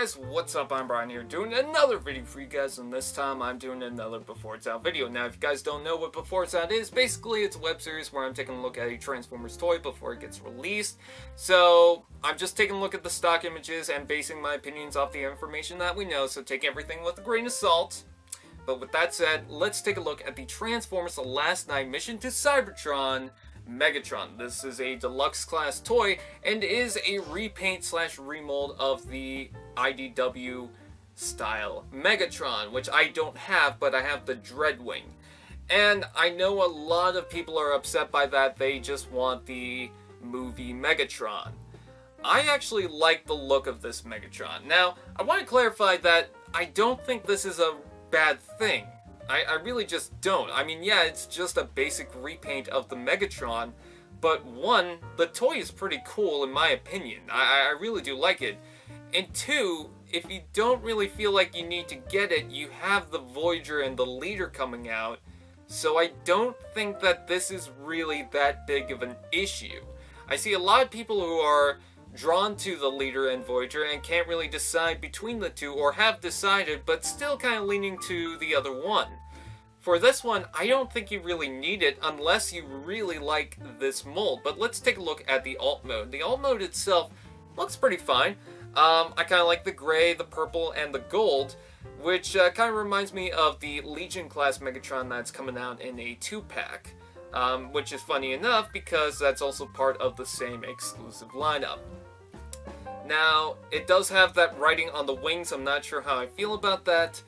guys, what's up? I'm Brian here doing another video for you guys, and this time I'm doing another Before It's Out video. Now if you guys don't know what Before It's Out is, basically it's a web series where I'm taking a look at a Transformers toy before it gets released. So I'm just taking a look at the stock images and basing my opinions off the information that we know, so take everything with a grain of salt. But with that said, let's take a look at the Transformers The Last Night mission to Cybertron, Megatron. This is a deluxe class toy and is a repaint slash remold of the IDW style Megatron, which I don't have, but I have the Dreadwing. And I know a lot of people are upset by that. They just want the movie Megatron. I actually like the look of this Megatron. Now, I want to clarify that I don't think this is a bad thing. I really just don't. I mean, yeah, it's just a basic repaint of the Megatron, but one, the toy is pretty cool in my opinion. I really do like it. And two, if you don't really feel like you need to get it, you have the Voyager and the Leader coming out, so I don't think that this is really that big of an issue. I see a lot of people who are drawn to the Leader and Voyager and can't really decide between the two, or have decided but still kind of leaning to the other one. For this one, I don't think you really need it unless you really like this mold, but let's take a look at the alt mode. The alt mode itself looks pretty fine. I kind of like the gray, the purple, and the gold, which kind of reminds me of the Legion class Megatron that's coming out in a 2-pack. Which is funny enough because that's also part of the same exclusive lineup. Now, it does have that writing on the wings. I'm not sure how I feel about that,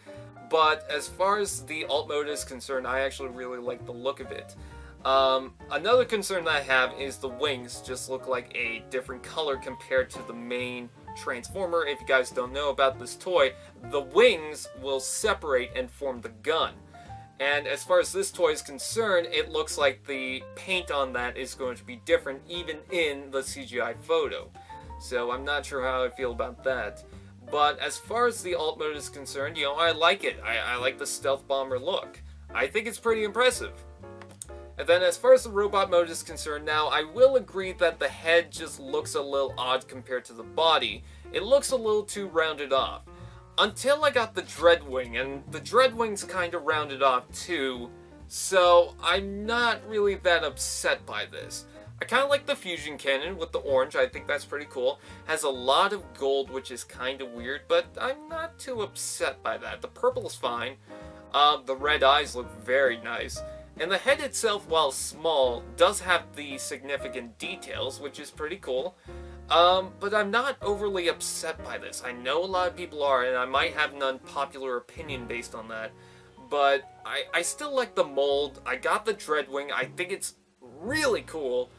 but as far as the alt mode is concerned, I actually really like the look of it. Another concern that I have is the wings just look like a different color compared to the main Transformer. If you guys don't know about this toy, the wings will separate and form the gun. And as far as this toy is concerned, it looks like the paint on that is going to be different even in the CGI photo. So I'm not sure how I feel about that. But as far as the alt mode is concerned, you know, I like it. I like the stealth bomber look. I think it's pretty impressive. And then as far as the robot mode is concerned, now I will agree that the head just looks a little odd compared to the body. It looks a little too rounded off. Until I got the Dreadwing, and the Dreadwing's kind of rounded off too, so I'm not really that upset by this. I kind of like the fusion cannon with the orange. I think that's pretty cool. Has a lot of gold, which is kind of weird, but I'm not too upset by that. The purple is fine. The red eyes look very nice. And the head itself, while small, does have the significant details, which is pretty cool. But I'm not overly upset by this. I know a lot of people are, and I might have an unpopular opinion based on that. But I still like the mold. I got the Dreadwing. I think it's really cool.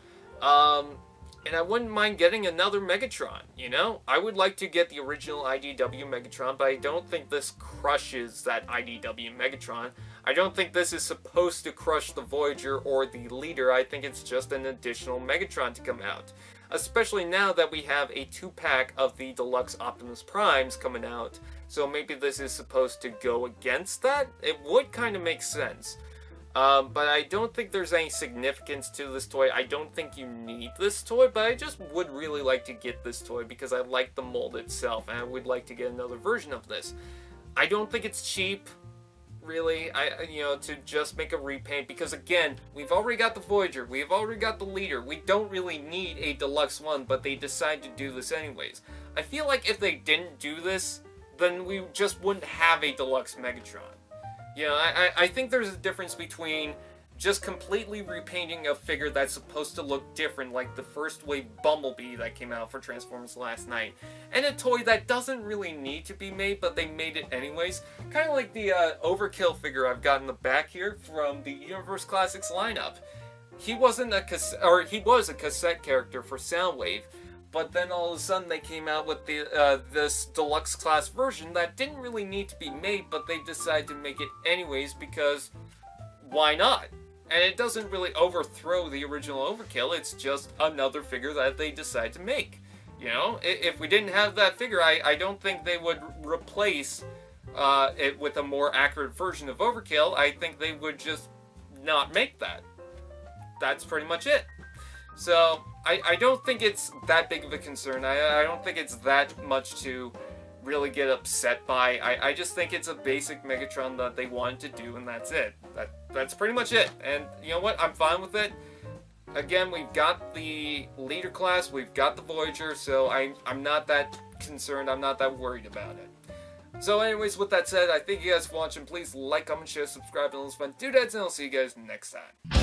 And I wouldn't mind getting another Megatron, you know? I would like to get the original IDW Megatron, but I don't think this crushes that IDW Megatron. I don't think this is supposed to crush the Voyager or the Leader. I think it's just an additional Megatron to come out. Especially now that we have a 2-pack of the Deluxe Optimus Primes coming out. So maybe this is supposed to go against that? It would kind of make sense. But I don't think there's any significance to this toy. I don't think you need this toy, but I just would really like to get this toy because I like the mold itself, and I would like to get another version of this. I don't think it's cheap, really, to just make a repaint, because again, we've already got the Voyager, we've already got the Leader, we don't really need a deluxe one, but they decide to do this anyways. I feel like if they didn't do this, then we just wouldn't have a deluxe Megatron. You know, I think there's a difference between just completely repainting a figure that's supposed to look different, like the first wave Bumblebee that came out for Transformers Last Night, and a toy that doesn't really need to be made, but they made it anyways. Kind of like the Overkill figure I've got in the back here from the Universe Classics lineup. He wasn't a cassette, or he was a cassette character for Soundwave, but then all of a sudden they came out with the this deluxe class version that didn't really need to be made, but they decided to make it anyways because why not? And it doesn't really overthrow the original Overkill, it's just another figure that they decide to make. You know, if we didn't have that figure, I don't think they would replace it with a more accurate version of Overkill. I think they would just not make that. That's pretty much it. So, I don't think it's that big of a concern. I don't think it's that much to really get upset by. I just think it's a basic Megatron that they wanted to do, and that's it. That's pretty much it. And you know what? I'm fine with it. Again, we've got the leader class, we've got the Voyager, so I'm not that concerned, I'm not that worried about it. So anyways, with that said, I thank you guys for watching. Please like, comment, share, subscribe, and let's find doodads, and I'll see you guys next time.